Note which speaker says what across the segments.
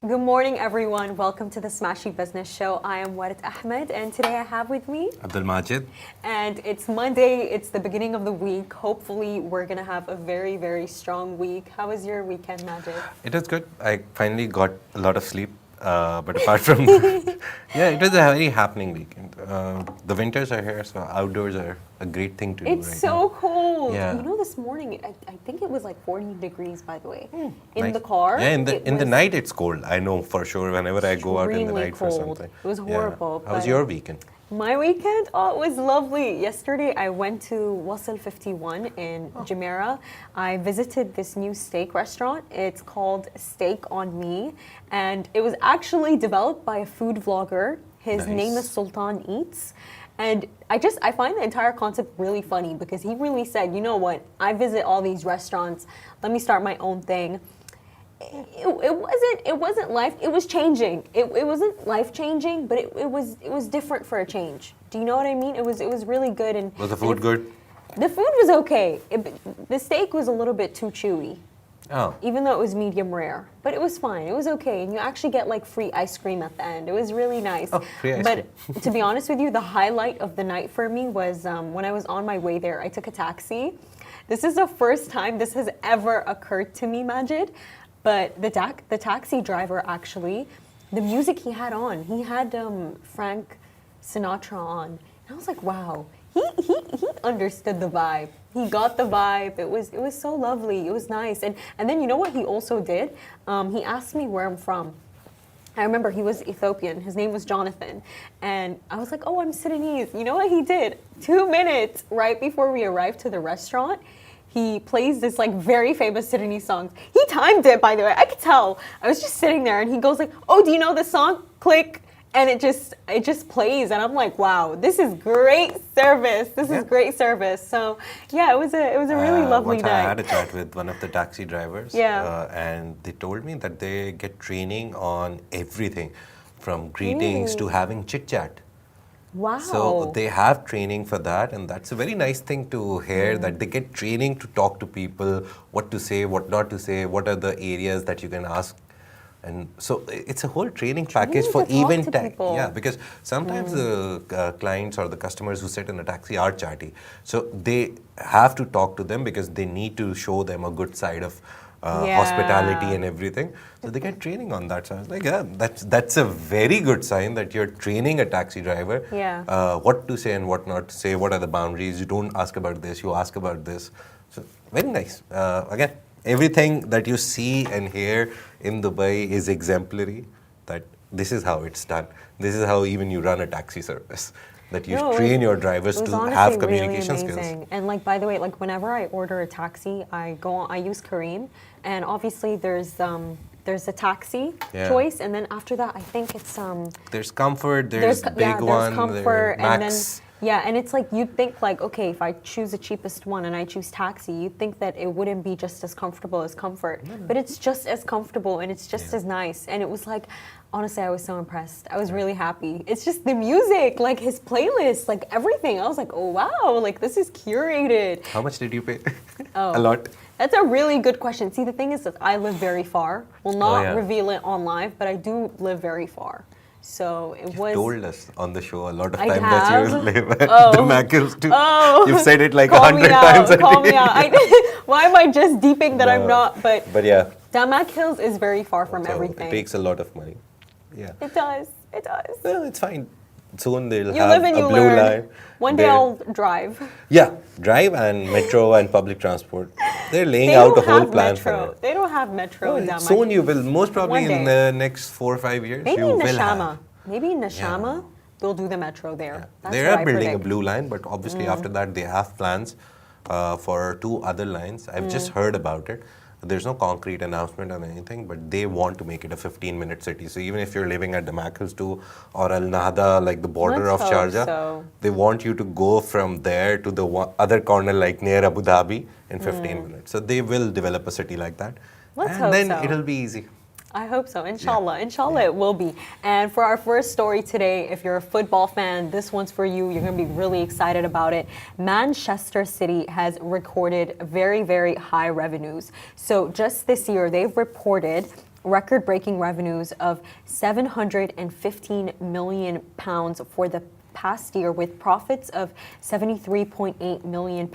Speaker 1: Good morning, everyone. Welcome to the Smashy Business Show. I am Warid Ahmed, and today I have with me
Speaker 2: Abdul Majid.
Speaker 1: And it's Monday. It's the beginning of the week. Hopefully, we're going to have a very, very strong week. How was your weekend, Majid?
Speaker 2: It was good. I finally got a lot of sleep. But apart from yeah, it was a very happening weekend. The winters are here, so outdoors are a great thing to do
Speaker 1: It's
Speaker 2: right
Speaker 1: so
Speaker 2: now.
Speaker 1: cold.
Speaker 2: Yeah.
Speaker 1: You know, this morning, I think it was like 40 degrees, by the way, in
Speaker 2: Nice.
Speaker 1: the car.
Speaker 2: Yeah, in the night it's cold. I know for sure whenever I go out in the
Speaker 1: Extremely
Speaker 2: night for
Speaker 1: cold.
Speaker 2: something.
Speaker 1: It was horrible,
Speaker 2: How was
Speaker 1: but-
Speaker 2: your weekend?
Speaker 1: My weekend? Oh, it was lovely. Yesterday, I went to Wasl 51 in Jumeirah. I visited this new steak restaurant. It's called Steak on Me. And it was actually developed by a food vlogger. His name is
Speaker 2: Nice.
Speaker 1: Sultan Eats. And I find the entire concept really funny because he really said, you know what, I visit all these restaurants. Let me start my own thing. It wasn't life. It was changing. It wasn't life changing, but it was different for a change. Do you know what I mean? It was really good. And
Speaker 2: Was the food good?
Speaker 1: The food was okay. The steak was a little bit too chewy,
Speaker 2: Oh.
Speaker 1: even though it was medium rare. But it was fine. It was okay, and you actually get like free ice cream at the end. It was really nice.
Speaker 2: Oh, free ice
Speaker 1: But to be honest with you, the highlight of the night for me was when I was on my way there. I took a taxi. This is the first time this has ever occurred to me, Majid. But the taxi driver actually, the music he had Frank Sinatra on. And I was like, wow, he understood the vibe. He got the vibe. It was so lovely. It was nice. And then you know what he also did? He asked me where I'm from. I remember he was Ethiopian. His name was Jonathan. And I was like, oh, I'm Sudanese. You know what he did? 2 minutes right before we arrived to the restaurant, he plays this like very famous Sudanese song. He timed it, by the way. I could tell. I was just sitting there and he goes like, oh, do you know this song? Click. And it just plays. And I'm like, wow, this is great service. This is great service. So yeah, it was a really lovely
Speaker 2: Once
Speaker 1: night.
Speaker 2: I had a chat with one of the taxi drivers,
Speaker 1: Yeah.
Speaker 2: and they told me that they get training on everything, from greetings to having chit chat.
Speaker 1: Wow.
Speaker 2: So they have training for that, and that's a very nice thing to hear, that they get training to talk to people, what to say, what not to say, what are the areas that you can ask. And so it's a whole training package
Speaker 1: to
Speaker 2: for
Speaker 1: talk
Speaker 2: event
Speaker 1: to
Speaker 2: time.
Speaker 1: people.
Speaker 2: Yeah, because sometimes the clients or the customers who sit in a taxi are chatty. So they have to talk to them because they need to show them a good side of hospitality and everything. So they get training on that. So I was like, yeah, that's a very good sign that you're training a taxi driver.
Speaker 1: Yeah.
Speaker 2: What to say and what not to say. What are the boundaries? You don't ask about this. You ask about this. So very nice. Again, everything that you see and hear in Dubai is exemplary. That this is how it's done. This is how even you run a taxi service. That you train your drivers
Speaker 1: it was
Speaker 2: to
Speaker 1: honestly
Speaker 2: have communication
Speaker 1: really
Speaker 2: skills.
Speaker 1: amazing. And like, by the way, like whenever I order a taxi, I use Kareem, and obviously there's a taxi choice, and then after that, I think it's
Speaker 2: There's comfort. There's big one.
Speaker 1: comfort, and then
Speaker 2: max.
Speaker 1: and it's like you'd think like, okay, if I choose the cheapest one and I choose taxi, you'd think that it wouldn't be just as comfortable as comfort, but it's just as comfortable and it's just as nice. And it was like, honestly, I was so impressed. I was really happy. It's just the music, like his playlist, like everything. I was like, oh wow, like this is curated.
Speaker 2: How much did you pay?
Speaker 1: Oh.
Speaker 2: A lot.
Speaker 1: That's a really good question. See, the thing is that I live very far. Will not
Speaker 2: yeah.
Speaker 1: reveal it on live, but I do live very far. So it was.
Speaker 2: Told us on the show a lot of
Speaker 1: I
Speaker 2: time that you
Speaker 1: have?
Speaker 2: live at
Speaker 1: Oh.
Speaker 2: the Mackles too.
Speaker 1: Oh.
Speaker 2: You've said it like
Speaker 1: Call me
Speaker 2: 100
Speaker 1: out,
Speaker 2: times.
Speaker 1: Call me out. Why am I just deeping that I'm
Speaker 2: No.
Speaker 1: not? But
Speaker 2: yeah,
Speaker 1: Damak Hills is very far from
Speaker 2: so
Speaker 1: everything.
Speaker 2: it takes a lot of money. Yeah.
Speaker 1: It does. It does.
Speaker 2: Well, it's fine. Soon they'll
Speaker 1: You
Speaker 2: have
Speaker 1: live and
Speaker 2: a
Speaker 1: you
Speaker 2: blue
Speaker 1: learn.
Speaker 2: line.
Speaker 1: One day
Speaker 2: They're-
Speaker 1: I'll drive.
Speaker 2: Yeah, drive and metro and public transport. They're laying
Speaker 1: They
Speaker 2: out a
Speaker 1: don't
Speaker 2: whole
Speaker 1: have
Speaker 2: plan
Speaker 1: metro.
Speaker 2: for it.
Speaker 1: They don't have metro in Damak.
Speaker 2: Soon you will, most probably
Speaker 1: One
Speaker 2: in
Speaker 1: day.
Speaker 2: the next 4 or 5 years,
Speaker 1: Maybe
Speaker 2: you
Speaker 1: in
Speaker 2: will
Speaker 1: Nashama.
Speaker 2: have.
Speaker 1: Maybe in Nashama, they'll do the metro there. That's
Speaker 2: They
Speaker 1: what
Speaker 2: are
Speaker 1: I
Speaker 2: building a
Speaker 1: predict.
Speaker 2: blue line, but obviously after that they have plans for 2 other lines. I've just heard about it. There's no concrete announcement or anything, but they want to make it a 15-minute city. So even if you're living at the Mackles too, or Al Nahda, like the border
Speaker 1: Let's
Speaker 2: of
Speaker 1: hope
Speaker 2: Sharjah,
Speaker 1: so.
Speaker 2: they want you to go from there to the other corner, like near Abu Dhabi, in 15 minutes. So they will develop a city like that.
Speaker 1: Let's
Speaker 2: and
Speaker 1: hope
Speaker 2: then
Speaker 1: so.
Speaker 2: it'll be easy.
Speaker 1: I hope so. Inshallah. Inshallah it will be. And for our first story today, if you're a football fan, this one's for you. You're going to be really excited about it. Manchester City has recorded very, very high revenues. So just this year, they've reported record-breaking revenues of £715 million for the past year, with profits of £73.8 million,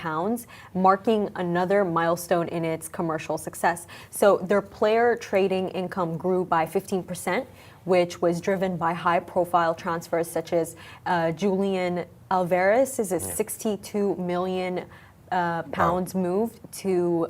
Speaker 1: marking another milestone in its commercial success. So their player trading income grew by 15%, which was driven by high-profile transfers such as Julian Alvarez is a 62 million pounds moved to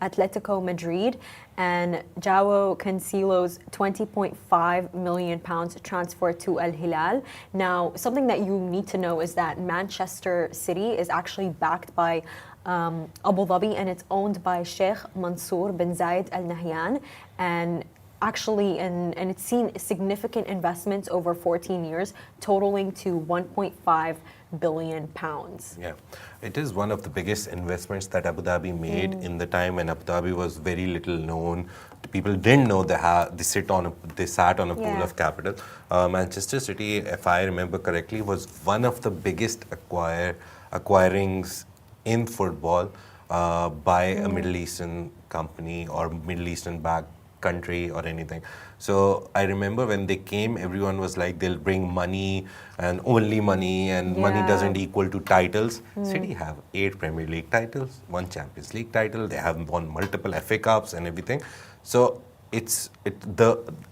Speaker 1: Atletico Madrid, and João Cancelo's 20.5 million pounds transfer to Al Hilal. Now, something that you need to know is that Manchester City is actually backed by Abu Dhabi, and it's owned by Sheikh Mansour bin Zayed Al Nahyan, and it's seen significant investments over 14 years, totaling to 1.5 billion pounds.
Speaker 2: Yeah, it is one of the biggest investments that Abu Dhabi made in the time when Abu Dhabi was very little known. People didn't know they sat on a pool of capital. Manchester City, if I remember correctly, was one of the biggest acquirings in football by a Middle Eastern company or Middle Eastern backed country or anything. So I remember when they came, everyone was like, they'll bring money and only money, and money doesn't equal to titles. City have 8 Premier League titles, 1 Champions League title, they have won multiple FA Cups and everything. So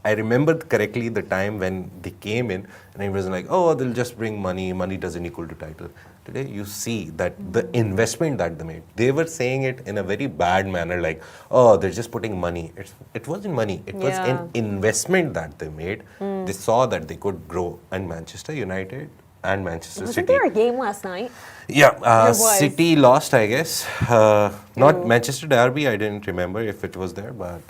Speaker 2: I remember correctly the time when they came in and it was like, oh, they'll just bring money doesn't equal to title. Today you see that the investment that they made, they were saying it in a very bad manner, like, oh, they're just putting money. It wasn't money, it was an investment that they made. They saw that they could grow, and Manchester United and Manchester City.
Speaker 1: Wasn't there a game last night?
Speaker 2: Yeah, City lost, I guess. Not Manchester Derby, I didn't remember if it was there, but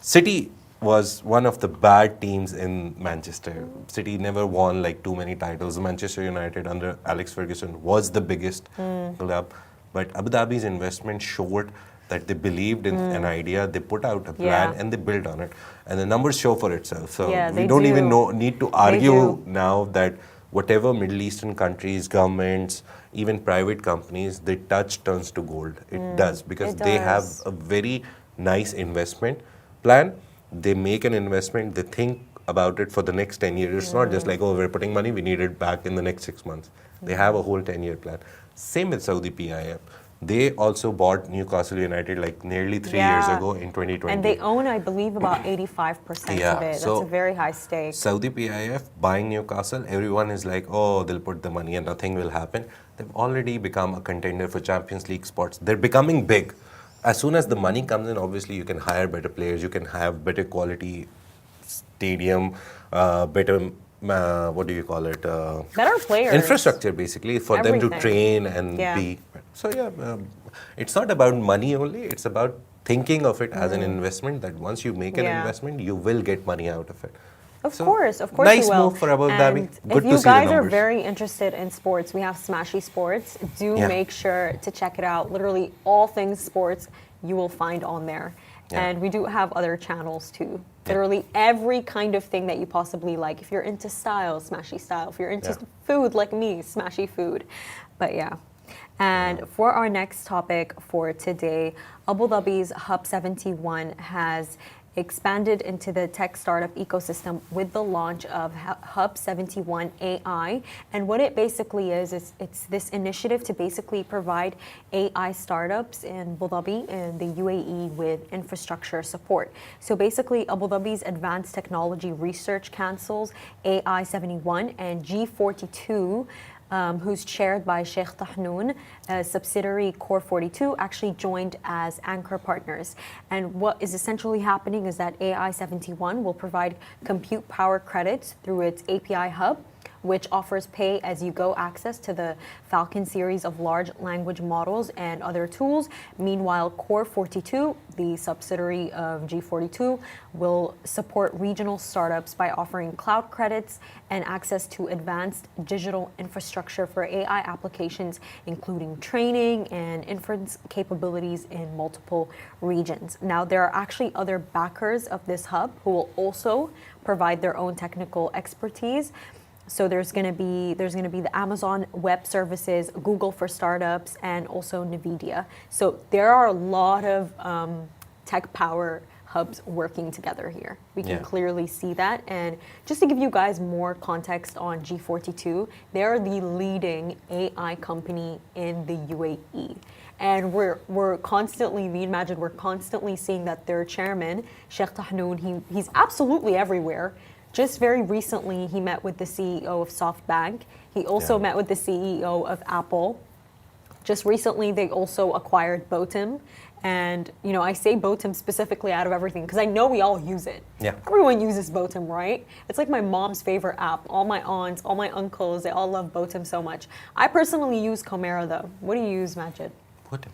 Speaker 2: City was one of the bad teams in Manchester. City never won like too many titles. Manchester United under Alex Ferguson was the biggest club. But Abu Dhabi's investment showed that they believed in an idea, they put out a plan and they built on it. And the numbers show for itself. So we don't even need to argue now that whatever Middle Eastern countries, governments, even private companies, they touch turns to gold. It does, because they have a very nice investment plan. They make an investment, they think about it for the next 10 years. It's not just like, oh, we're putting money, we need it back in the next 6 months. They have a whole 10-year plan. Same with Saudi PIF. They also bought Newcastle United like nearly 3 years ago in 2020.
Speaker 1: And they own, I believe, about 85% of it. That's a very high stake.
Speaker 2: Saudi PIF buying Newcastle, everyone is like, oh, they'll put the money and nothing will happen. They've already become a contender for Champions League spots. They're becoming big. As soon as the money comes in, obviously you can hire better players, you can have better quality stadium, better, what do you call it?
Speaker 1: Better players.
Speaker 2: Infrastructure, basically, for them to train and be. So it's not about money only, it's about thinking of it as an investment, that once you make an investment, you will get money out of it.
Speaker 1: Of course
Speaker 2: nice
Speaker 1: you will.
Speaker 2: Move for Abu Dhabi. Good
Speaker 1: if you
Speaker 2: to see
Speaker 1: guys
Speaker 2: the
Speaker 1: are
Speaker 2: numbers.
Speaker 1: very interested in sports, we have Smashy Sports. Make sure to check it out. Literally all things sports you will find on there. And we do have other channels too. Literally every kind of thing that you possibly like. If you're into style, Smashy Style. If you're into food like me, Smashy Food. But and for our next topic for today, Abu Dhabi's Hub 71 has expanded into the tech startup ecosystem with the launch of Hub 71 AI. And what it basically is it's this initiative to basically provide AI startups in Abu Dhabi and the UAE with infrastructure support. So basically, Abu Dhabi's Advanced Technology Research Council's AI 71 and G42, who's chaired by Sheikh Tahnoon, subsidiary Core 42, actually joined as anchor partners. And what is essentially happening is that AI 71 will provide compute power credits through its API hub, which offers pay-as-you-go access to the Falcon series of large language models and other tools. Meanwhile, Core 42, the subsidiary of G42, will support regional startups by offering cloud credits and access to advanced digital infrastructure for AI applications, including training and inference capabilities in multiple regions. Now, there are actually other backers of this hub who will also provide their own technical expertise. So there's going to be the Amazon Web Services, Google for Startups, and also NVIDIA. So there are a lot of tech power hubs working together here. We can
Speaker 2: Yeah.
Speaker 1: clearly see that. And just to give you guys more context on G42, they're the leading AI company in the UAE. And we're constantly, me and Majid, we're constantly seeing that their chairman, Sheikh Tahnoon, he's absolutely everywhere. Just very recently, he met with the CEO of SoftBank. He also
Speaker 2: Yeah.
Speaker 1: met with the CEO of Apple. Just recently, they also acquired Botim. And, you know, I say Botim specifically out of everything because I know we all use it.
Speaker 2: Yeah.
Speaker 1: Everyone uses Botim, right? It's like my mom's favorite app. All my aunts, all my uncles, they all love Botim so much. I personally use Chimera, though. What do you use, Majid?
Speaker 2: Botim.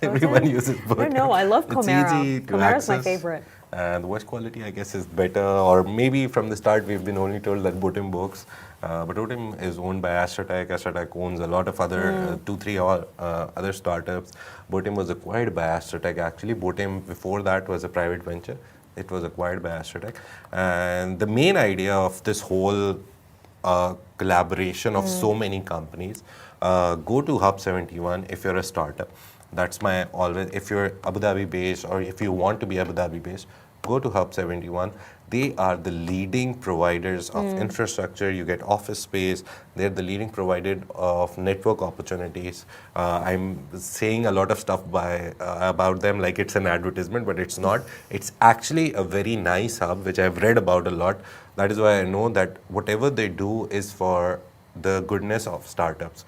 Speaker 2: Everyone uses Botim.
Speaker 1: I don't know. I love Chimera.
Speaker 2: It's easy to
Speaker 1: Chimera's my
Speaker 2: access.
Speaker 1: favorite.
Speaker 2: And the voice quality, I guess, is better. Or maybe from the start, we've been only told that Botim works. But Botim is owned by AstraTech. AstraTech owns a lot of other, three other startups. Botim was acquired by AstraTech, actually. Botim, before that, was a private venture. It was acquired by AstraTech. And the main idea of this whole collaboration of so many companies, go to Hub 71 if you're a startup. That's my always, if you're Abu Dhabi based or if you want to be Abu Dhabi based, go to Hub 71. They are the leading providers of infrastructure. You get office space. They're the leading provider of network opportunities. I'm saying a lot of stuff about them like it's an advertisement, but it's not. It's actually a very nice hub, which I've read about a lot. That is why I know that whatever they do is for the goodness of startups.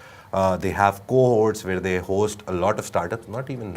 Speaker 2: They have cohorts where they host a lot of startups, not even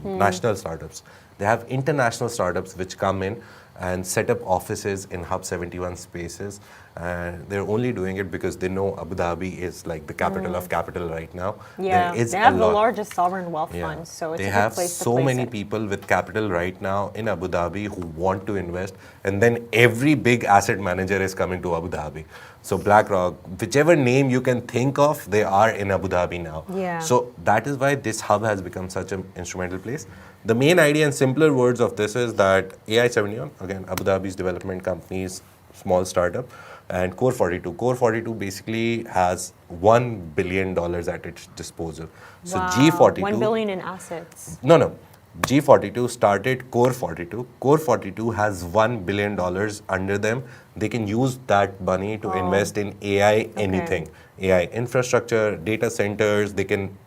Speaker 2: national startups. They have international startups which come in and set up offices in Hub 71 spaces. And they're only doing it because they know Abu Dhabi is like the capital of capital right now.
Speaker 1: Yeah,
Speaker 2: There is
Speaker 1: they have
Speaker 2: a
Speaker 1: the
Speaker 2: lot.
Speaker 1: largest sovereign wealth
Speaker 2: Yeah.
Speaker 1: fund, so it's
Speaker 2: They
Speaker 1: a good
Speaker 2: have
Speaker 1: place to
Speaker 2: so
Speaker 1: place
Speaker 2: many
Speaker 1: it.
Speaker 2: people with capital right now in Abu Dhabi who want to invest, and then every big asset manager is coming to Abu Dhabi. So BlackRock, whichever name you can think of, they are in Abu Dhabi now.
Speaker 1: Yeah.
Speaker 2: So that is why this hub has become such an instrumental place. The main idea in simpler words of this is that AI71, again, Abu Dhabi's development company's small startup, and Core 42. Core 42 basically has $1 billion at its disposal. So
Speaker 1: Wow,
Speaker 2: G42.
Speaker 1: 1 billion in assets.
Speaker 2: No. G42 started Core 42. Core 42 has $1 billion under them. They can use that money to invest in AI anything. AI infrastructure, data centers, they can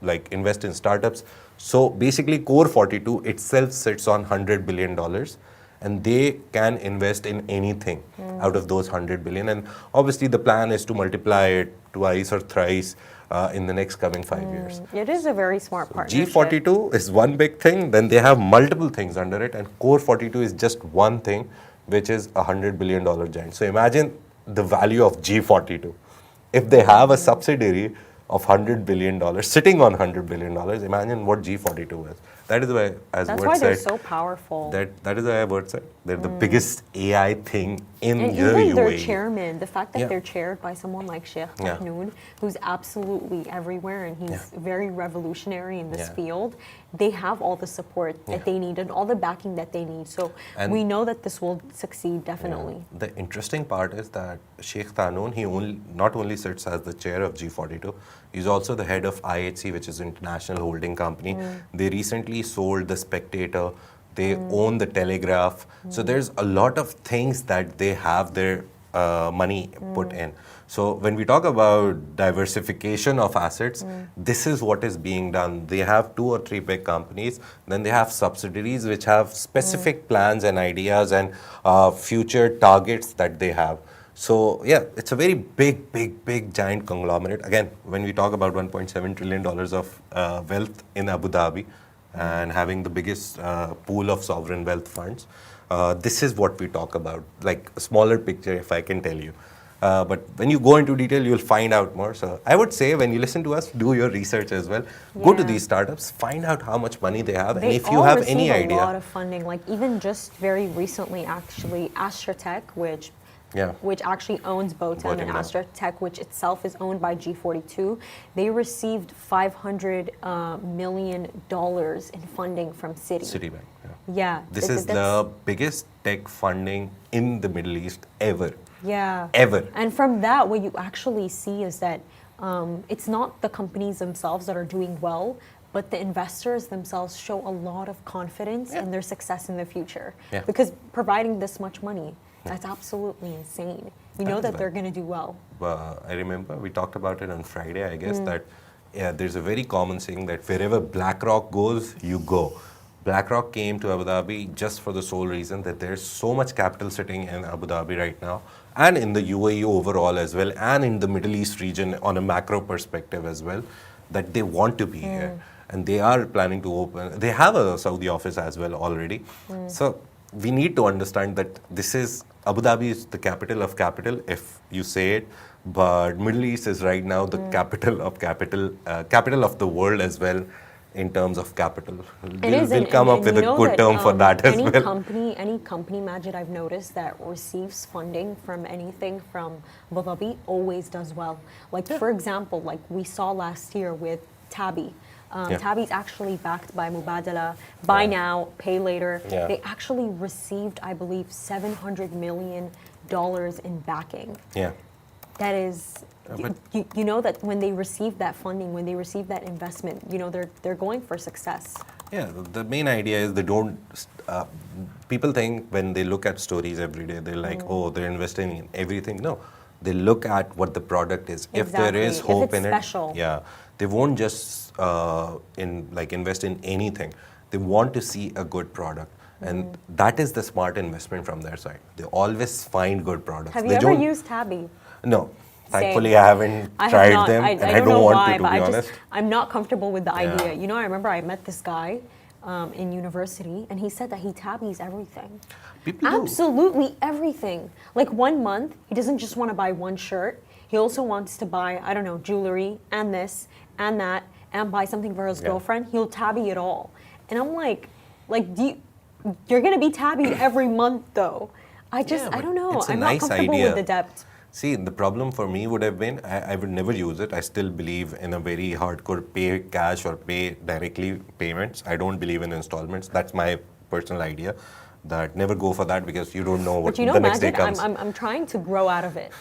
Speaker 2: like invest in startups. So basically Core 42 itself sits on $100 billion. And they can invest in anything out of those 100 billion. And obviously the plan is to multiply it twice or thrice in the next coming 5 years.
Speaker 1: It is a very smart partnership.
Speaker 2: G42 is one big thing, then they have multiple things under it, and Core 42 is just one thing, which is a $100 billion giant. So imagine the value of G42. If they have a subsidiary of $100 billion, sitting on $100 billion, imagine what G42 is. That is why, as
Speaker 1: That's
Speaker 2: Word
Speaker 1: why they're
Speaker 2: said,
Speaker 1: so powerful.
Speaker 2: that is why Word said they're the biggest AI thing in
Speaker 1: And
Speaker 2: the
Speaker 1: even their
Speaker 2: UAE.
Speaker 1: chairman, the fact that
Speaker 2: Yeah.
Speaker 1: they're chaired by someone like Sheikh
Speaker 2: Yeah.
Speaker 1: Tahnoon, who's absolutely everywhere and he's very revolutionary in this
Speaker 2: Yeah.
Speaker 1: field, they have all the support that they need and all the backing that they need. So
Speaker 2: And-
Speaker 1: we know that this will succeed definitely.
Speaker 2: Yeah. The interesting part is that Sheikh Tahnoon, he not only sits as the chair of G42, he's also the head of IHC, which is International Holding Company. They recently sold the Spectator. They own the Telegraph. So there's a lot of things that they have their money put in. So when we talk about diversification of assets, this is what is being done. They have 2 or 3 big companies. Then they have subsidiaries which have specific plans and ideas and future targets that they have. So yeah, it's a very big giant conglomerate. Again, when we talk about $1.7 trillion of wealth in Abu Dhabi and having the biggest pool of sovereign wealth funds, this is what we talk about, like a smaller picture if I can tell you. But when you go into detail, you'll find out more. So I would say when you listen to us, do your research as well. Go to
Speaker 1: Yeah.
Speaker 2: these startups, find out how much money they have, and
Speaker 1: They
Speaker 2: if you
Speaker 1: all
Speaker 2: have
Speaker 1: receive
Speaker 2: any
Speaker 1: a
Speaker 2: idea.
Speaker 1: lot of funding. Like even just very recently, actually, AstraTech, which actually owns Botim, and
Speaker 2: now.
Speaker 1: AstraTech, which itself is owned by G42, they received $500 million in funding from Citi.
Speaker 2: Citibank. Yeah.
Speaker 1: Yeah.
Speaker 2: This is the biggest tech funding in the Middle East ever.
Speaker 1: Yeah.
Speaker 2: Ever.
Speaker 1: And from that, what you actually see is that it's not the companies themselves that are doing well, but the investors themselves show a lot of confidence in their success in the future.
Speaker 2: Yeah.
Speaker 1: Because providing this much money, that's absolutely insane. You know that they're going to do well.
Speaker 2: I remember we talked about it on Friday, I guess, that there's a very common saying that wherever BlackRock goes, you go. BlackRock came to Abu Dhabi just for the sole reason that there's so much capital sitting in Abu Dhabi right now, and in the UAE overall as well, and in the Middle East region on a macro perspective as well, that they want to be here. And they are planning to open, they have a Saudi office as well already. So we need to understand that this is, Abu Dhabi is the capital of capital, if you say it, but Middle East is right now the capital of the world as well in terms of capital. We'll come up with a good term for that as well.
Speaker 1: Any company, Majid, I've noticed that receives funding from anything from Abu Dhabi always does well. Like for example, like we saw last year with Dhabi. Dhabi's actually backed by Mubadala, buy now, pay later.
Speaker 2: Yeah.
Speaker 1: They actually received, I believe, $700 million in backing.
Speaker 2: Yeah.
Speaker 1: That is, you know that when they receive that funding, when they receive that investment, you know, they're going for success.
Speaker 2: Yeah, the main idea is they don't, people think when they look at stories every day, they're like, oh, they're investing in everything. No, they look at what the product is.
Speaker 1: Exactly.
Speaker 2: If there is hope
Speaker 1: if it's
Speaker 2: in
Speaker 1: special.
Speaker 2: it, yeah, they won't just invest in anything. They want to see a good product. And that is the smart investment from their side. They always find good products.
Speaker 1: Have you ever used Dhabi?
Speaker 2: No.
Speaker 1: Same.
Speaker 2: Thankfully, I haven't tried them, and I don't want to be honest.
Speaker 1: I'm not comfortable with the idea. You know, I remember I met this guy in university, and he said that he tabbies everything.
Speaker 2: People do.
Speaker 1: Absolutely everything. Like 1 month, he doesn't just want to buy one shirt. He also wants to buy, I don't know, jewelry and this and that, and buy something for his girlfriend. He'll tabby it all. And I'm like, you're going to be tabbied every month, though. I don't know.
Speaker 2: It's a
Speaker 1: I'm
Speaker 2: nice
Speaker 1: not comfortable
Speaker 2: idea.
Speaker 1: with the debt.
Speaker 2: See, the problem for me would have been, I would never use it. I still believe in a very hardcore pay cash or pay directly payments. I don't believe in installments. That's my personal idea. That never go for that because you don't know what the next day comes.
Speaker 1: I'm trying to grow out of it.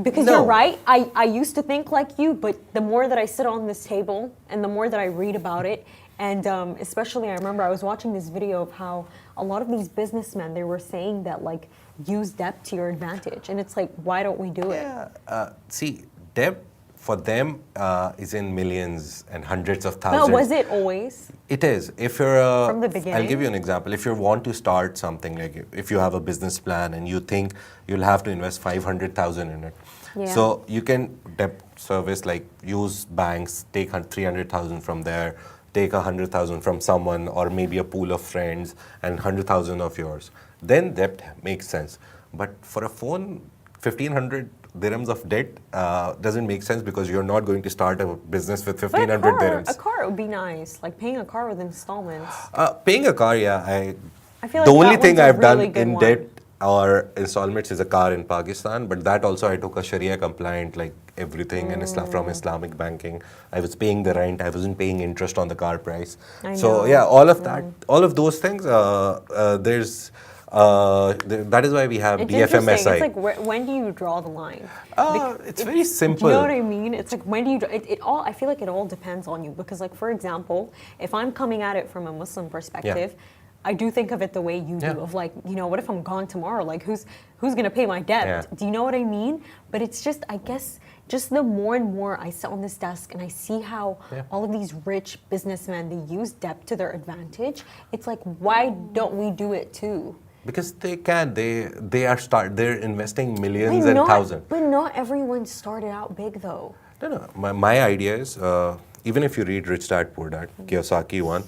Speaker 1: Because you're right, I used to think like you, but the more that I sit on this table and the more that I read about it, and especially I remember I was watching this video of how a lot of these businessmen, they were saying that like, use debt to your advantage. And it's like, why don't we do it?
Speaker 2: See, debt for them is in millions and hundreds of thousands.
Speaker 1: No, was it always?
Speaker 2: It is. If you're
Speaker 1: from the beginning.
Speaker 2: I'll give you an example. If you want to start something, like if you have a business plan and you think you'll have to invest 500,000 in it, so you can debt service, like use banks, take 300,000 from there, take 100,000 from someone or maybe a pool of friends and 100,000 of yours. Then debt makes sense. But for a phone, 1,500 dirhams of debt doesn't make sense because you're not going to start a business with 1,500 dirhams.
Speaker 1: A car would be nice, like paying a car with installments.
Speaker 2: Paying a car,
Speaker 1: I feel like
Speaker 2: the only thing I've done
Speaker 1: really
Speaker 2: in debt or installments is a car in Pakistan, but that also I took a Sharia compliant, like everything and from Islamic banking. I was paying the rent, I wasn't paying interest on the car price. So yeah, all of that, all of those things, that is why we have BFMSI.
Speaker 1: It's like, when do you draw the line?
Speaker 2: It's very simple.
Speaker 1: Do you know what I mean? It's like, when do you, I feel like it all depends on you. Because like, for example, if I'm coming at it from a Muslim perspective, I do think of it the way you do, of like, you know, what if I'm gone tomorrow? Like, who's going to pay my debt? Do you know what I mean? But it's just, I guess, just the more and more I sit on this desk and I see how all of these rich businessmen, they use debt to their advantage, it's like, why don't we do it too?
Speaker 2: Because they can. They're investing millions and thousands.
Speaker 1: But not everyone started out big though.
Speaker 2: No. My idea is, even if you read Rich Dad Poor Dad, Kiyosaki one,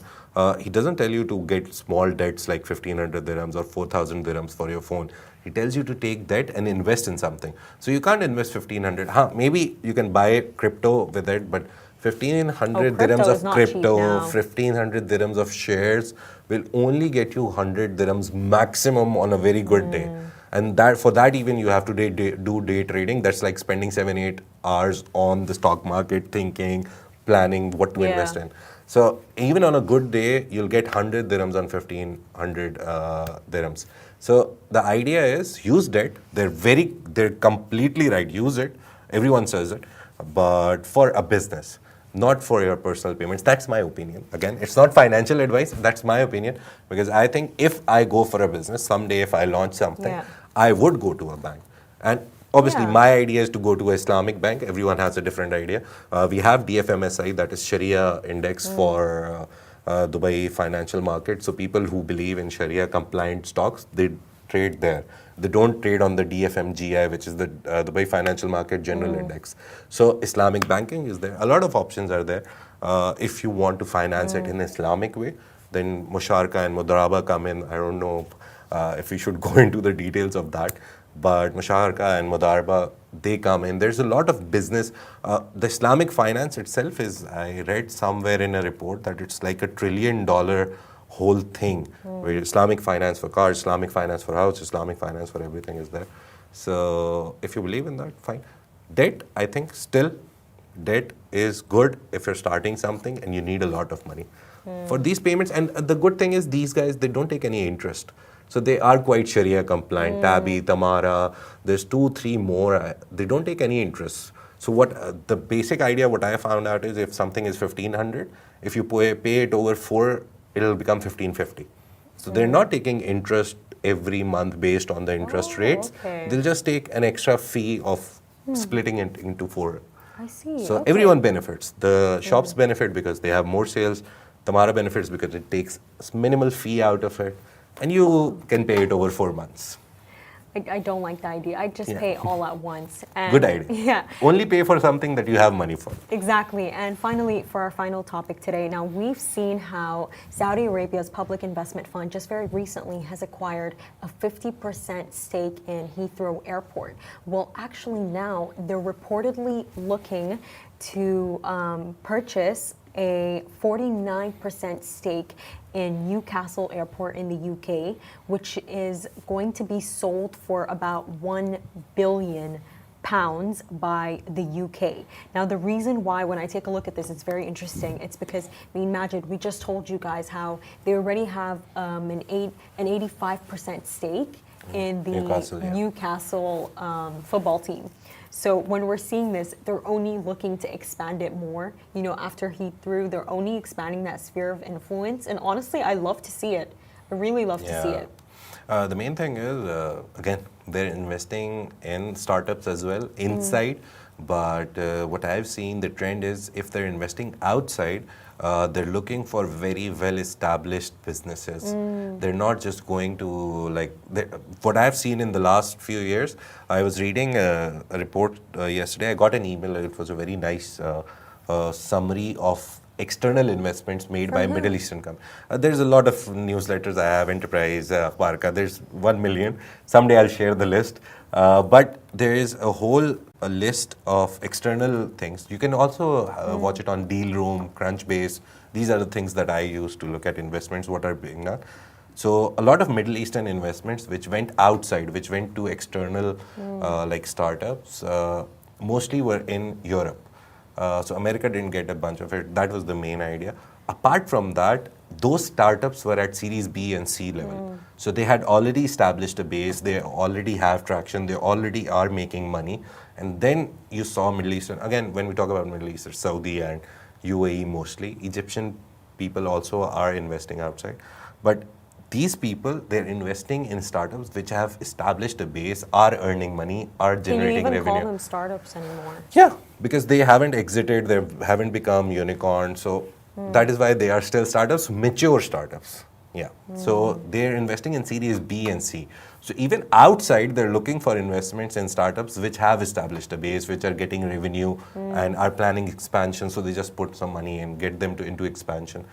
Speaker 2: he doesn't tell you to get small debts like 1,500 dirhams or 4,000 dirhams for your phone. He tells you to take debt and invest in something. So you can't invest 1,500. Maybe you can buy crypto with it, but 1,500 dirhams of crypto, 1,500 dirhams of shares will only get you 100 dirhams maximum on a very good day. And for that even you have to do day trading. That's like spending 7-8 hours on the stock market thinking, planning what to invest in. So even on a good day, you'll get 100 dirhams on 1,500 dirhams. So the idea is use debt. They're completely right. Use it. Everyone says it, but for a business. not for your personal payments. That's my opinion. Again, it's not financial advice. That's my opinion, because I think if I go for a business someday, if I launch something,
Speaker 1: Yeah.
Speaker 2: I would go to a bank. And obviously,
Speaker 1: Yeah.
Speaker 2: my idea is to go to an Islamic bank. Everyone has a different idea. We have DFMSI, that is Sharia Index for Dubai financial market. So people who believe in Sharia compliant stocks, they trade there. They don't trade on the DFMGI, which is the Dubai Financial Market General Index. So Islamic banking is there. A lot of options are there. If you want to finance it in Islamic way, then Musharka and Mudaraba come in. I don't know if we should go into the details of that, but Musharka and Mudaraba, they come in. There's a lot of business. The Islamic finance itself is, I read somewhere in a report that it's like $1 trillion whole thing, where Islamic finance for cars, Islamic finance for house, Islamic finance for everything is there. So if you believe in that, fine. Debt, I think still, debt is good if you're starting something and you need a lot of money. For these payments, and the good thing is these guys, they don't take any interest. So they are quite Sharia compliant. Dhabi, Tamara, there's 2, 3 more. They don't take any interest. So what the basic idea, what I found out is, if something is 1,500, if you pay it over 4, it'll become 1,550. So they're not taking interest every month based on the interest rates.
Speaker 1: Okay.
Speaker 2: They'll just take an extra fee of splitting it into 4.
Speaker 1: I see.
Speaker 2: So
Speaker 1: okay.
Speaker 2: everyone benefits. The shops benefit because they have more sales. Tamara benefits because it takes minimal fee out of it. And you can pay it over 4 months.
Speaker 1: I don't like the idea. I just
Speaker 2: Yeah.
Speaker 1: pay all at once. And
Speaker 2: Good idea.
Speaker 1: Yeah.
Speaker 2: Only pay for something that you have money for.
Speaker 1: Exactly. And finally, for our final topic today, now we've seen how Saudi Arabia's public investment fund just very recently has acquired a 50% stake in Heathrow Airport. Well, actually now they're reportedly looking to purchase a 49% stake in Newcastle Airport in the UK, which is going to be sold for about £1 billion by the UK. Now, the reason why, when I take a look at this, it's very interesting. It's because, Majid, we just told you guys how they already have an 85% stake in the Newcastle football team. So when we're seeing this, they're only looking to expand it more. After Heathrow, they're only expanding that sphere of influence. And honestly, I love to see it. I really love to see it.
Speaker 2: The main thing is, again, they're investing in startups as well, inside. But what I've seen, the trend is, if they're investing outside, they're looking for very well-established businesses. They're not just going to, what I've seen in the last few years, I was reading a report yesterday. I got an email. It was a very nice summary of external investments made by Middle Eastern companies. There's a lot of newsletters. I have Enterprise, Akhbar Ka. There's 1 million. Someday I'll share the list. But there is a whole list of external things. You can also watch it on Deal Room, Crunchbase. These are the things that I use to look at investments, what are being done. So a lot of Middle Eastern investments which went outside, which went to external like startups, mostly were in Europe. So America didn't get a bunch of it. That was the main idea. Apart from that, those startups were at Series B and C level. So they had already established a base. They already have traction. They already are making money. And then you saw Middle Eastern. Again, when we talk about Middle East, it's Saudi and UAE mostly. Egyptian people also are investing outside. But these people, they're investing in startups which have established a base, are earning money, are generating revenue.
Speaker 1: Can you even call them startups anymore?
Speaker 2: Yeah, because they haven't exited, they haven't become unicorns. So that is why they are still startups, mature startups. Yeah. So they're investing in Series B and C. So even outside, they're looking for investments in startups which have established a base, which are getting revenue and are planning expansion. So they just put some money and get them into expansion.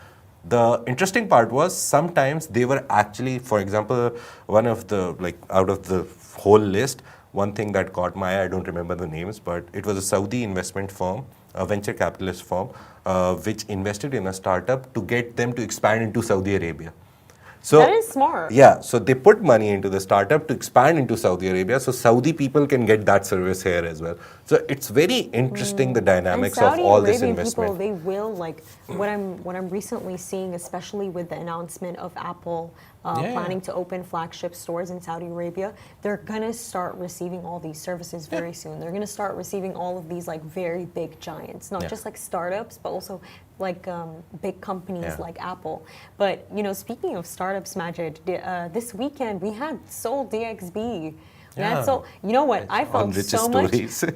Speaker 2: The interesting part was sometimes they were actually, for example, one of the, out of the whole list, one thing that caught my eye, I don't remember the names, but it was a Saudi investment firm, a venture capitalist firm, which invested in a startup to get them to expand into Saudi Arabia. So
Speaker 1: that is smart.
Speaker 2: Yeah, so they put money into the startup to expand into Saudi Arabia, so Saudi people can get that service here as well. So it's very interesting, the dynamics of all this investment.
Speaker 1: People, they will, what I'm recently seeing, especially with the announcement of Apple planning to open flagship stores in Saudi Arabia. They're gonna start receiving all these services very soon. They're gonna start receiving all of these like very big giants, not just like startups, but also like big companies like Apple. But you know, speaking of startups, Majid, this weekend we had Seoul DXB. Yeah, so you know what? I felt so much.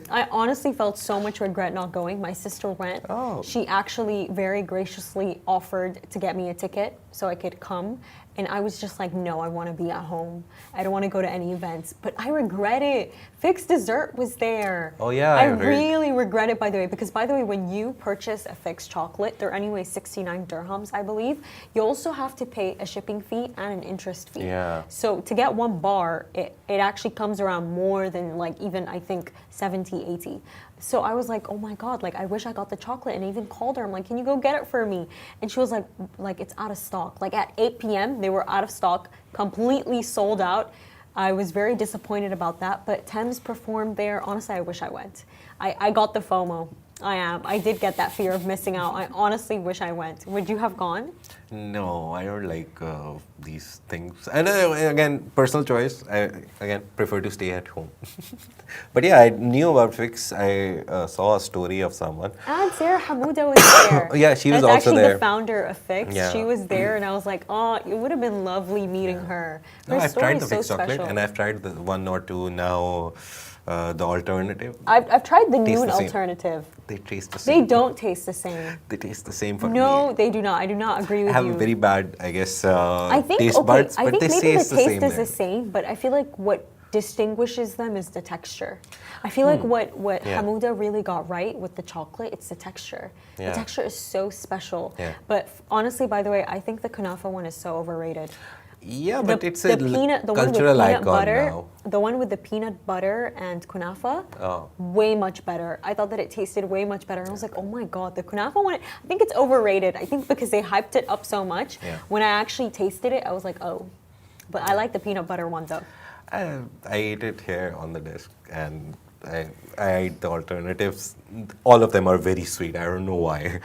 Speaker 1: I honestly felt so much regret not going. My sister went.
Speaker 2: Oh.
Speaker 1: She actually very graciously offered to get me a ticket so I could come. And I was just like, no, I want to be at home. I don't want to go to any events. But I regret it. Fixed Dessert was there.
Speaker 2: Oh, yeah.
Speaker 1: I really regret it, by the way. Because, by the way, when you purchase a Fixed chocolate, they're anyway 69 dirhams, I believe. You also have to pay a shipping fee and an interest fee.
Speaker 2: Yeah.
Speaker 1: So to get one bar, it actually comes around more than like even, I think, 70, 80. So I was like, oh my God, like I wish I got the chocolate. And I even called her. I'm like, can you go get it for me? And she was like it's out of stock. Like at 8 p.m., they were out of stock, completely sold out. I was very disappointed about that. But Thames performed there. Honestly, I wish I went. I got the FOMO. I did get that fear of missing out. I honestly wish I went. Would you have gone?
Speaker 2: No, I don't like these things. And again, personal choice. I again prefer to stay at home. But yeah, I knew about Fix. I saw a story of someone.
Speaker 1: And Sarah Hamouda was there.
Speaker 2: Yeah, she was
Speaker 1: That's
Speaker 2: also
Speaker 1: actually
Speaker 2: there.
Speaker 1: the founder of Fix.
Speaker 2: Yeah.
Speaker 1: She was there, and I was like, oh, it would have been lovely meeting her.
Speaker 2: No,
Speaker 1: Her
Speaker 2: I've
Speaker 1: story
Speaker 2: tried the
Speaker 1: is so
Speaker 2: Fix chocolate,
Speaker 1: special.
Speaker 2: and I've tried the one or two now. The alternative.
Speaker 1: I've tried the
Speaker 2: Taste
Speaker 1: new
Speaker 2: the same.
Speaker 1: alternative.
Speaker 2: They taste the
Speaker 1: They
Speaker 2: same.
Speaker 1: don't taste the same.
Speaker 2: They taste the same for me.
Speaker 1: No, they do not. I do not agree with
Speaker 2: I have
Speaker 1: you.
Speaker 2: a very bad, I guess,
Speaker 1: I think
Speaker 2: taste buds,
Speaker 1: I
Speaker 2: but
Speaker 1: think
Speaker 2: they
Speaker 1: maybe the
Speaker 2: taste
Speaker 1: taste is
Speaker 2: then.
Speaker 1: the same, but I feel like what distinguishes them is the texture. I feel like what Hamouda really got right with the chocolate, it's the texture.
Speaker 2: Yeah.
Speaker 1: The texture is so special.
Speaker 2: Yeah.
Speaker 1: But honestly, by the way, I think the kunafa one is so overrated.
Speaker 2: Yeah, but it's
Speaker 1: the
Speaker 2: a
Speaker 1: peanut, the
Speaker 2: cultural
Speaker 1: one with peanut
Speaker 2: icon
Speaker 1: butter,
Speaker 2: now.
Speaker 1: the one with the peanut butter and kunafa,
Speaker 2: Oh.
Speaker 1: way much better. I thought that it tasted way much better. And I was like, oh my God, the kunafa one, I think it's overrated. I think because they hyped it up so much.
Speaker 2: Yeah.
Speaker 1: When I actually tasted it, I was like, oh. But I like the peanut butter one though.
Speaker 2: I ate it here on the desk, and I ate the alternatives. All of them are very sweet. I don't know why.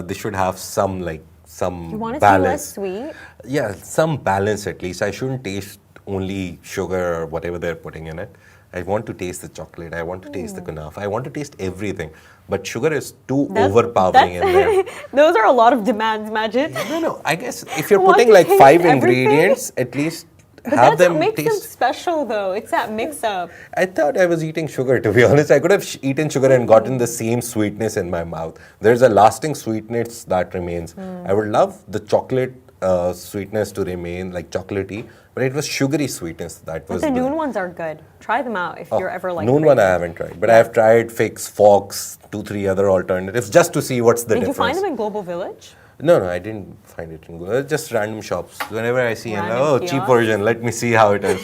Speaker 2: They should have some
Speaker 1: You want it to be
Speaker 2: balance.
Speaker 1: less sweet?
Speaker 2: Yeah, some balance at least. I shouldn't taste only sugar or whatever they're putting in it. I want to taste the chocolate. I want to taste the kunafa. I want to taste everything. But sugar is too overpowering in there.
Speaker 1: Those are a lot of demands, Majid.
Speaker 2: No. I guess if you're
Speaker 1: Want
Speaker 2: putting
Speaker 1: to
Speaker 2: like
Speaker 1: taste
Speaker 2: 5
Speaker 1: everything?
Speaker 2: ingredients, at least
Speaker 1: But
Speaker 2: have
Speaker 1: that's
Speaker 2: them
Speaker 1: what makes them
Speaker 2: taste.
Speaker 1: special though. It's that mix up.
Speaker 2: I thought I was eating sugar, to be honest. I could have eaten sugar and gotten the same sweetness in my mouth. There's a lasting sweetness that remains. I would love the chocolate sweetness to remain, like chocolatey, but it was sugary sweetness that was
Speaker 1: But the noon ones are good. Try them out if you're ever like
Speaker 2: noon
Speaker 1: craving.
Speaker 2: one I haven't tried, but I have tried Fix, Fox, 2-3 other alternatives just to see what's the
Speaker 1: Did you
Speaker 2: difference.
Speaker 1: find them in Global Village?
Speaker 2: No, I didn't find it in Google. Just random shops. Whenever I see, I'm like,
Speaker 1: Random
Speaker 2: oh, cheap
Speaker 1: kiosks.
Speaker 2: version. Let me see how it is.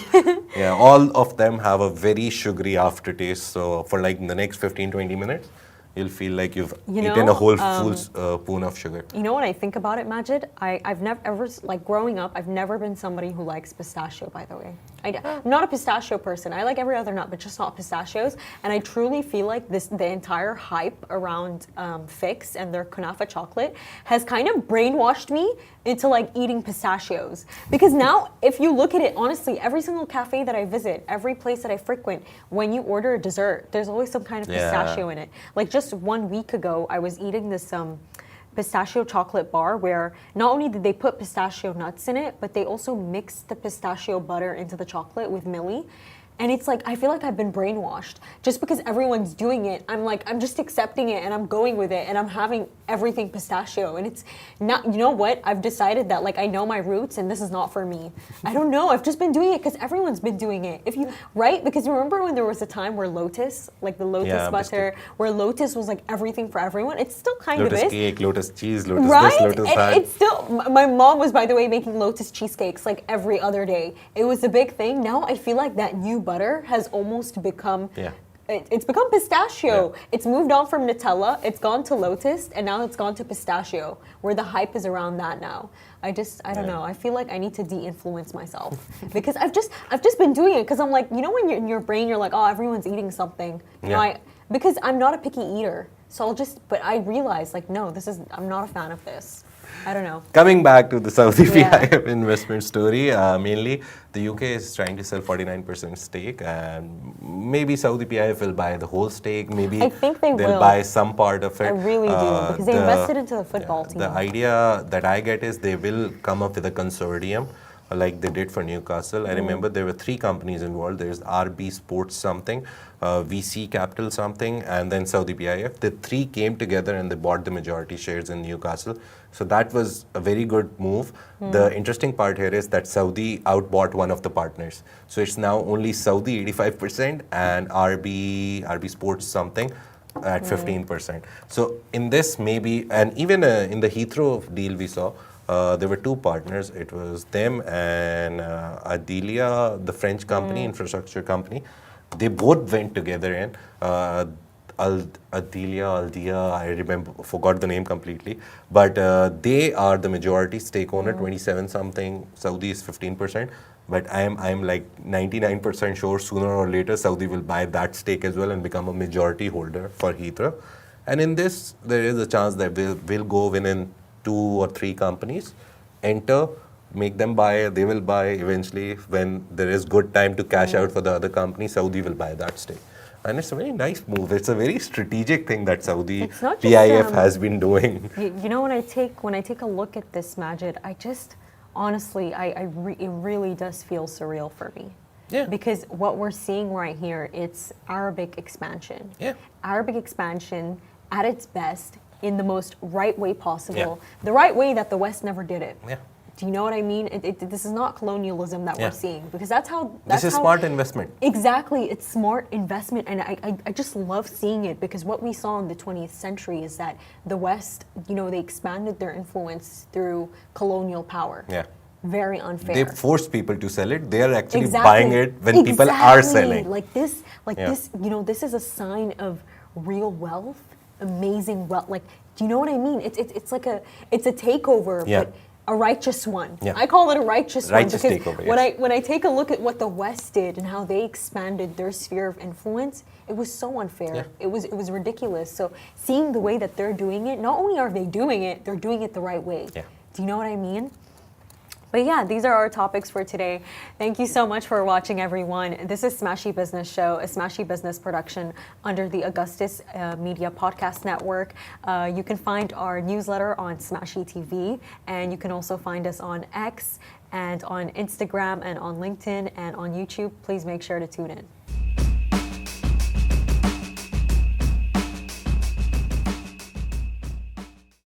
Speaker 2: Yeah, all of them have a very sugary aftertaste. So for like the next 15-20 minutes, you'll feel like you've eaten a whole full spoon of sugar.
Speaker 1: You know what I think about it, Majid? I've never ever, like growing up, I've never been somebody who likes pistachio, by the way. I'm not a pistachio person. I like every other nut, but just not pistachios. And I truly feel like the entire hype around Fix and their kunafa chocolate has kind of brainwashed me into like eating pistachios. Because now, if you look at it, honestly, every single cafe that I visit, every place that I frequent, when you order a dessert, there's always some kind of pistachio in it. Like just 1 week ago, I was eating this pistachio chocolate bar where not only did they put pistachio nuts in it, but they also mixed the pistachio butter into the chocolate with Millie. And it's like, I feel like I've been brainwashed. Just because everyone's doing it, I'm just accepting it and I'm going with it and I'm having everything pistachio. And it's not, you know what? I've decided that like I know my roots and this is not for me. I don't know. I've just been doing it because everyone's been doing it. Right? Because remember when there was a time where Lotus, like the Lotus butter, where Lotus was like everything for everyone? It's still kind of
Speaker 2: Lotus
Speaker 1: is.
Speaker 2: cake, Lotus cheese, Lotus
Speaker 1: Right?
Speaker 2: this, Lotus that.
Speaker 1: It's still, my mom was, by the way, making Lotus cheesecakes like every other day. It was a big thing. Now I feel like that new butter has almost become, it's become pistachio. It's moved on from Nutella, it's gone to Lotus, and now it's gone to pistachio, where the hype is around that now. I don't know. I feel like I need to de-influence myself because I've just been doing it because I'm like, you know, when you're in your brain, you're like, oh, everyone's eating something. You know, because I'm not a picky eater. So but I realize like, no, I'm not a fan of this. I don't know.
Speaker 2: Coming back to the Saudi
Speaker 1: Yeah.
Speaker 2: PIF investment story, mainly the UK is trying to sell 49% stake, and maybe Saudi PIF will buy the whole stake. Maybe
Speaker 1: I think they
Speaker 2: they'll
Speaker 1: will.
Speaker 2: buy some part of it.
Speaker 1: I really do, because they invested into the football team.
Speaker 2: The idea that I get is they will come up with a consortium like they did for Newcastle. I remember there were 3 companies involved. There's RB Sports something, VC Capital something, and then Saudi PIF. The 3 came together and they bought the majority shares in Newcastle. So that was a very good move. The interesting part here is that Saudi outbought one of the partners. So it's now only Saudi 85% and RB Sports something at 15%. So in this maybe, and even in the Heathrow deal we saw, there were 2 partners. It was them and Adilia, the French company, infrastructure company. They both went together in. Aldia, I forgot the name completely. But they are the majority stake owner, 27 something. Saudi is 15%. But I'm like 99% sure sooner or later Saudi will buy that stake as well and become a majority holder for Heathrow. And in this, there is a chance that we'll go win in 2 or 3 companies, enter, make them buy, they will buy eventually. When there is good time to cash out for the other company, Saudi will buy that stake. And it's a very nice move. It's a very strategic thing that Saudi
Speaker 1: It's not just,
Speaker 2: PIF has been doing.
Speaker 1: You know, when I take a look at this, Majid, I just honestly, it really does feel surreal for me.
Speaker 2: Yeah.
Speaker 1: Because what we're seeing right here, it's Arabic expansion.
Speaker 2: Yeah.
Speaker 1: Arabic expansion at its best in the most right way possible.
Speaker 2: Yeah.
Speaker 1: The right way that the West never did it.
Speaker 2: Yeah.
Speaker 1: Do you know what I mean? This is not colonialism that
Speaker 2: Yeah.
Speaker 1: we're seeing, because that's how.
Speaker 2: This is smart investment.
Speaker 1: Exactly, it's smart investment, and I just love seeing it, because what we saw in the 20th century is that the West, you know, they expanded their influence through colonial power.
Speaker 2: Yeah.
Speaker 1: Very unfair.
Speaker 2: They force people to sell it. They are actually
Speaker 1: Exactly.
Speaker 2: buying it when people are selling.
Speaker 1: Like this,
Speaker 2: Yeah.
Speaker 1: this, you know, this is a sign of real wealth, amazing wealth. Like, do you know what I mean? It's like it's a takeover,
Speaker 2: Yeah.
Speaker 1: but a righteous one.
Speaker 2: Yeah.
Speaker 1: I call it a righteous
Speaker 2: Righteous
Speaker 1: one, because
Speaker 2: takeover,
Speaker 1: when I take a look at what the West did and how they expanded their sphere of influence, it was so unfair.
Speaker 2: Yeah.
Speaker 1: It was ridiculous. So seeing the way that they're doing it, not only are they doing it, they're doing it the right way.
Speaker 2: Yeah.
Speaker 1: Do you know what I mean? But yeah, these are our topics for today. Thank you so much for watching, everyone. This is Smashy Business Show, a Smashy Business production under the Augustus Media Podcast Network. You can find our newsletter on Smashy TV, and you can also find us on X and on Instagram and on LinkedIn and on YouTube. Please make sure to tune in.